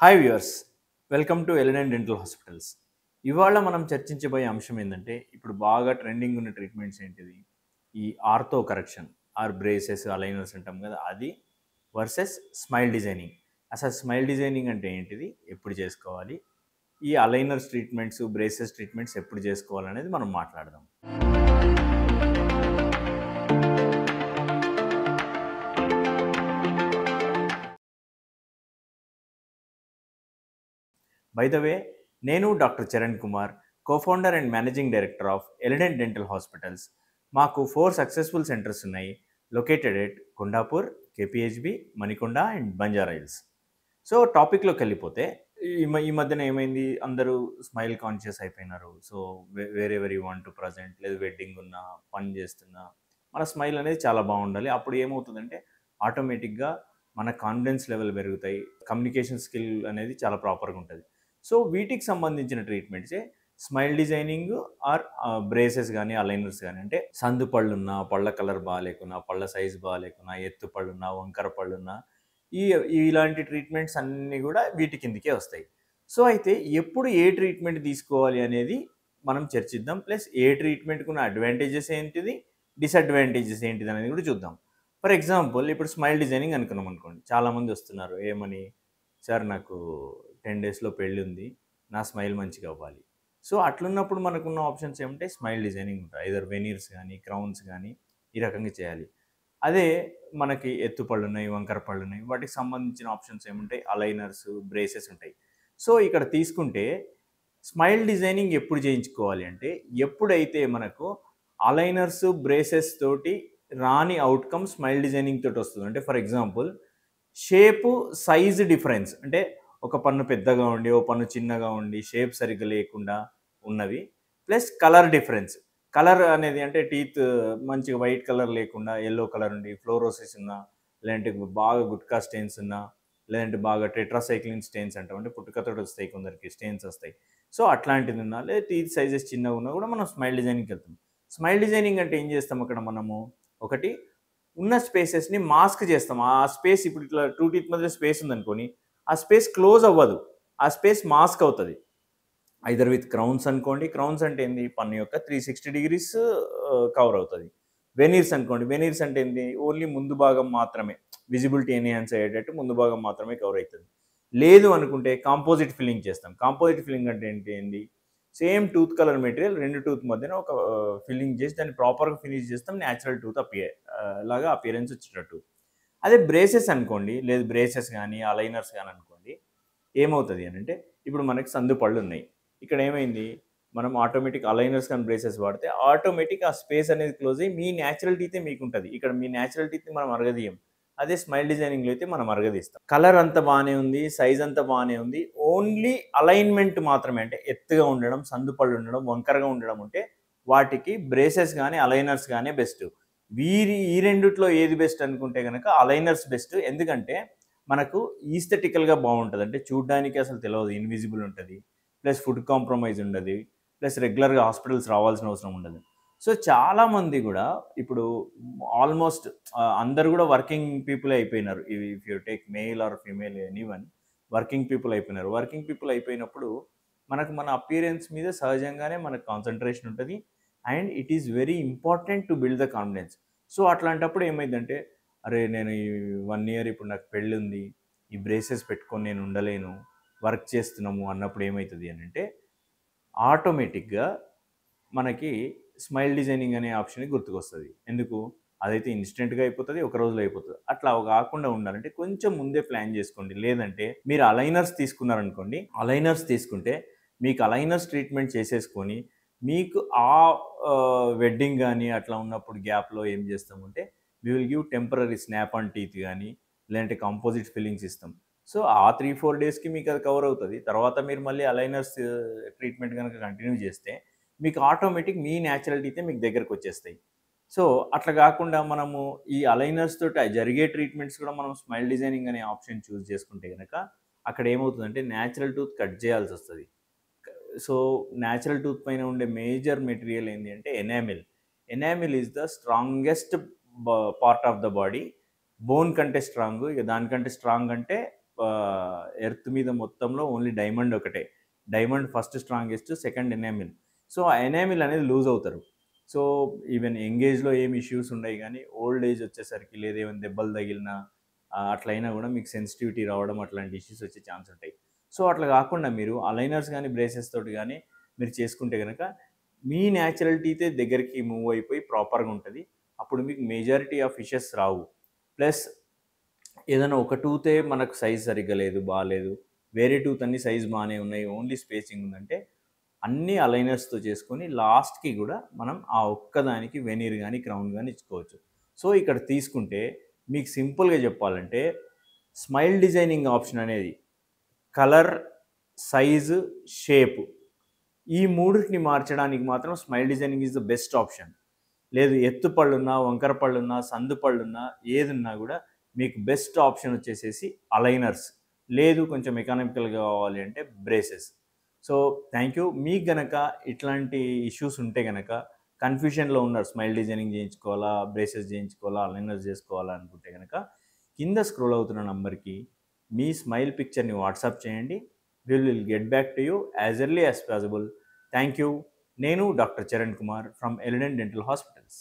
Hi viewers, welcome to ఎలినెన్ dental hospitals. ఇవాళ మనం చర్చించబోయే అంశం ఏంటంటే, ఇప్పుడు బాగా ట్రెండింగ్ ఉన్న ట్రీట్మెంట్స్ ఏంటిది? ఈ ortho correction are braces, aligners అంటాం కదా, అది వర్సెస్ స్మైల్ డిజైనింగ్. అసలు స్మైల్ డిజైనింగ్ అంటే ఏంటిది, ఎప్పుడు చేసుకోవాలి, ఈ అలైనర్స్ ట్రీట్మెంట్స్, బ్రేసెస్ ట్రీట్మెంట్స్ ఎప్పుడు చేసుకోవాలనేది మనం మాట్లాడదాం. బై ద వే, నేను doctor Charan Kumar, co-founder and managing director of Elident dental hospitals. మాకు 4 సక్సెస్ఫుల్ సెంటర్స్ ఉన్నాయి, located at Kondapur, KPHB, Manikonda and Banjara hills. So టాపిక్లోకి వెళ్ళిపోతే, ఈ మధ్యన ఏమైంది, అందరూ స్మైల్ కాన్షియస్ అయిపోయినారు. సో వేరే యూ వాంట్ టు ప్రజెంట్, లేదు వెడ్డింగ్ ఉన్నా, పని చేస్తున్నా, మన స్మైల్ అనేది చాలా బాగుండాలి. అప్పుడు ఏమవుతుందంటే ఆటోమేటిక్గా మన కాన్ఫిడెన్స్ లెవెల్ పెరుగుతాయి, కమ్యూనికేషన్ స్కిల్ అనేది చాలా ప్రాపర్గా ఉంటుంది. సో వీటికి సంబంధించిన ట్రీట్మెంట్సే స్మైల్ డిజైనింగ్ ఆర్ బ్రేసెస్ కానీ అలైనర్స్ కానీ. అంటే సందు పళ్ళున్నా, పళ్ళ కలర్ బాగాలేకున్నా, పళ్ళ సైజు బాగాలేకున్నా, ఎత్తు పళ్ళున్నా, వంకర పళ్ళున్నా, ఈ ఇలాంటి ట్రీట్మెంట్స్ అన్నీ కూడా వీటి కిందకే వస్తాయి. సో అయితే ఎప్పుడు ఏ ట్రీట్మెంట్ తీసుకోవాలి అనేది మనం చర్చిద్దాం. ప్లస్ ఏ ట్రీట్మెంట్కి ఉన్న అడ్వాంటేజెస్ ఏంటిది, డిసడ్వాంటేజెస్ ఏంటిది అనేది కూడా చూద్దాం. ఫర్ ఎగ్జాంపుల్, ఇప్పుడు స్మైల్ డిజైనింగ్ అనుకున్నాం అనుకోండి, చాలామంది వస్తున్నారు ఏమని, సార్ నాకు 10 డేస్లో పెళ్ళి ఉంది, నా స్మైల్ మంచిగా అవ్వాలి. సో అట్లున్నప్పుడు మనకున్న ఆప్షన్స్ ఏమంటే స్మైల్ డిజైనింగ్ ఉంటాయి. ఐదర్ వెనీర్స్ కానీ, క్రౌన్స్ కానీ, ఈ రకంగా చేయాలి. అదే మనకి ఎత్తు పళ్ళు ఉన్నాయి, వంకర పళ్ళు ఉన్నాయి, వాటికి సంబంధించిన ఆప్షన్స్ ఏముంటాయి, అలైనర్స్, బ్రేసెస్ ఉంటాయి. సో ఇక్కడ తీసుకుంటే స్మైల్ డిజైనింగ్ ఎప్పుడు చేయించుకోవాలి అంటే, ఎప్పుడైతే మనకు అలైనర్స్, బ్రేసెస్ తోటి రాని అవుట్కమ్ స్మైల్ డిజైనింగ్ తోటి వస్తుంది. అంటే for example, shape, size difference, అంటే ఒక పన్ను పెద్దగా ఉండి ఓ పన్ను చిన్నగా ఉండి షేప్ సరిగ్గా లేకుండా ఉన్నవి, ప్లస్ కలర్ డిఫరెన్స్. కలర్ అనేది అంటే టీత్ మంచిగా వైట్ కలర్ లేకుండా ఎల్లో కలర్ ఉండి ఫ్లోరోసిస్ ఉన్నా, లేదంటే బాగా గుట్కా స్టెయిన్స్ ఉన్నా, లేదంటే బాగా టెట్రాసైక్లిన్ స్టెయిన్స్ అంటాం, అంటే పుట్టుకతో వస్తాయి కొందరికి స్టెయిన్స్ వస్తాయి. సో అట్లాంటిది ఉన్నా, లేదా టీత్ సైజెస్ చిన్నగా ఉన్నా కూడా మనం స్మైల్ డిజైనింగ్కి వెళ్తాం. స్మైల్ డిజైనింగ్ అంటే ఏం చేస్తాం అక్కడ మనము, ఒకటి ఉన్న స్పేసెస్ని మాస్క్ చేస్తాం. ఆ స్పేస్ ఇప్పుడు ఇట్లా 2 టీత్ మధ్య స్పేస్ ఉందనుకోని, ఆ స్పేస్ క్లోజ్ అవ్వదు, ఆ స్పేస్ మాస్క్ అవుతుంది. ఐదర్ విత్ క్రౌన్స్ అనుకోండి. క్రౌన్స్ అంటే ఏంది, పన్ను యొక్క 360 డిగ్రీస్ కవర్ అవుతుంది. వెనీర్స్ అనుకోండి, వెనీర్స్ అంటే ఏంది, ఓన్లీ ముందు భాగం మాత్రమే విజిబిలిటీ ఎన్హాన్స్ అయ్యేటట్టు ముందు భాగం మాత్రమే కవర్ అవుతుంది. లేదు అనుకుంటే కాంపోజిట్ ఫిల్లింగ్ చేస్తాం. కాంపోజిట్ ఫిల్లింగ్ అంటే ఏంటి, సేమ్ టూత్ కలర్ మెటీరియల్ రెండు టూత్ మధ్యన ఒక ఫిల్లింగ్ చేసి దాన్ని ప్రాపర్గా ఫినిష్ చేస్తాం, న్యాచురల్ టూత్ లాగా అపియరెన్స్ వచ్చేటట్టు. అదే బ్రేసెస్ అనుకోండి, లేదు బ్రేసెస్ కానీ అలైనర్స్ కానీ అనుకోండి, ఏమవుతుంది అని అంటే, ఇప్పుడు మనకి సందు పళ్ళు ఉన్నాయి, ఇక్కడ ఏమైంది, మనం ఆటోమేటిక్ అలైనర్స్ కానీ బ్రేసెస్ వాడితే ఆటోమేటిక్ ఆ స్పేస్ అనేది క్లోజ్ అయ్యి మీ న్యాచురల్ టీతే మీకు ఉంటుంది. ఇక్కడ మీ న్యాచురల్ టీత్ని మనం అరగదీయం. అదే స్మైల్ డిజైనింగ్లో అయితే మనం అరగదీస్తాం. కలర్ అంతా బాగానే ఉంది, సైజ్ అంతా బాగానే ఉంది, ఓన్లీ అలైన్మెంట్ మాత్రమే, అంటే ఎత్తుగా ఉండడం, సందు పళ్ళు ఉండడం, వంకరగా ఉండడం ఉంటే వాటికి బ్రేసెస్ కానీ అలైనర్స్ కానీ బెస్ట్. ఈ రెండిట్లో ఏది బెస్ట్ అనుకుంటే కనుక అలైనర్స్ బెస్ట్. ఎందుకంటే మనకు ఈస్థెటికల్గా బాగుంటుంది, అంటే చూడ్డానికి అసలు తెలియదు, ఇన్విజిబుల్ ఉంటుంది, ప్లస్ ఫుడ్ కాంప్రమైజ్ ఉండదు, ప్లస్ రెగ్యులర్గా హాస్పిటల్స్ రావాల్సిన అవసరం ఉండదు. సో చాలామంది కూడా ఇప్పుడు ఆల్మోస్ట్ అందరు కూడా వర్కింగ్ పీపుల్ అయిపోయినారు. If you take male or female anyone, working people అయిపోయినారు. వర్కింగ్ పీపుల్ అయిపోయినప్పుడు మనకు మన అపియరెన్స్ మీద సహజంగానే మనకు కాన్సన్ట్రేషన్ ఉంటుంది, and it is very important to build the confidence. So అట్లాంటప్పుడు ఏమైందంటే, అరే నేను ఈ 1 ఇయర్ ఇప్పుడు నాకు పెళ్ళి ఉంది, ఈ బ్రేసెస్ పెట్టుకొని నేను ఉండలేను, వర్క్ చేస్తున్నాము అన్నప్పుడు ఏమవుతుంది అని అంటే, ఆటోమేటిక్గా మనకి స్మైల్ డిజైనింగ్ అనే ఆప్షన్ గుర్తుకొస్తుంది. ఎందుకు, అదైతే ఇన్స్టెంట్గా అయిపోతుంది, ఒక రోజులో అయిపోతుంది. అట్లా కాకుండా ఉండాలంటే కొంచెం ముందే ప్లాన్ చేసుకోండి. లేదంటే మీరు అలైనర్స్ తీసుకున్నారనుకోండి, అలైనర్స్ తీసుకుంటే మీకు అలైనర్స్ ట్రీట్మెంట్ చేసేసుకొని, మీకు ఆ వెడ్డింగ్ కానీ అట్లా ఉన్నప్పుడు గ్యాప్లో ఏం చేస్తామంటే, we will give temporary snap on teeth కానీ, లేదంటే కంపోజిట్ ఫిల్లింగ్స్ ఇస్తాం. సో ఆ 3-4 డేస్కి మీకు అది కవర్ అవుతుంది. తర్వాత మీరు మళ్ళీ అలైనర్స్ ట్రీట్మెంట్ కనుక కంటిన్యూ చేస్తే మీకు ఆటోమేటిక్ మీ న్యాచురల్టీతే మీకు దగ్గరకు వచ్చేస్తాయి. సో అట్లా కాకుండా మనము ఈ అలైనర్స్ తోటి జరిగే ట్రీట్మెంట్స్ కూడా మనం స్మైల్ డిజైనింగ్ అనే ఆప్షన్ చూస్ చేసుకుంటే కనుక, అక్కడ ఏమవుతుందంటే న్యాచురల్ టూత్ కట్ చేయాల్సి వస్తుంది. సో న్యాచురల్ టూత్ పైన ఉండే మేజర్ మెటీరియల్ ఏంటి అంటే enamel. Enamel is the strongest part of the body. Bone కంటే స్ట్రాంగ్, ఇక దానికంటే స్ట్రాంగ్ అంటే ఎర్త్ మీద మొత్తంలో ఓన్లీ డైమండ్ ఒకటే. Diamond first strongest, second enamel. So ఆ ఎనామిల్ అనేది లూజ్ అవుతారు. సో ఈవెన్ యంగ్ ఏజ్లో ఏం ఇష్యూస్ ఉండవు, కానీ ఓల్డ్ ఏజ్ వచ్చేసరికి లేదా ఏమైనా దెబ్బలు తగిలినా అట్లయినా కూడా మీకు సెన్సిటివిటీ రావడం అట్లాంటి ఇష్యూస్ వచ్చే ఛాన్స్ ఉంటాయి. సో అట్లా కాకుండా మీరు అలైనర్స్ కానీ బ్రేసెస్ తోటి కానీ మీరు చేసుకుంటే కనుక మీ న్యాచురల్టీతే దగ్గరికి మూవ్ అయిపోయి ప్రాపర్గా ఉంటుంది. అప్పుడు మీకు majority of issues Rao. Plus ఏదైనా ఒక టూతే మనకు సైజ్ సరిగ్గా లేదు, బాగాలేదు, వేరే టూత్ అన్ని సైజ్ బాగానే ఉన్నాయి, ఓన్లీ స్పేసింగ్ ఉందంటే అన్ని అలైనర్స్తో చేసుకొని లాస్ట్కి కూడా మనం ఆ ఒక్కదానికి వెనీర్ కానీ క్రౌన్ కానీ ఇచ్చుకోవచ్చు. సో ఇక్కడ తీసుకుంటే మీకు సింపుల్గా చెప్పాలంటే స్మైల్ డిజైనింగ్ ఆప్షన్ అనేది కలర్, సైజు, షేపు ఈ మూడింటిని మార్చడానికి మాత్రం smile designing is the best option. లేదు ఎత్తు పళ్ళున్నా, వంకర పళ్ళున్నా, సందు పళ్ళున్నా, ఏదున్నా కూడా మీకు బెస్ట్ ఆప్షన్ వచ్చేసేసి అలైనర్స్. లేదు కొంచెం ఎకనామికల్గా కావాలి అంటే బ్రేసెస్. So thank you. మీకు గనక ఇట్లాంటి ఇష్యూస్ ఉంటే గనక, కన్ఫ్యూషన్లో ఉన్నారు, స్మైల్ డిజైనింగ్ చేయించుకోవాలా, బ్రేసెస్ చేయించుకోవాలా, అలైనర్స్ చేసుకోవాలా అనుకుంటే కనుక కింద స్క్రోల్ అవుతున్న నంబర్కి మీ స్మైల్ పిక్చర్ని వాట్సాప్ చేయండి. Will get back to you as early as possible. Thank you. నేను doctor Charan Kumar from Elident dental hospitals.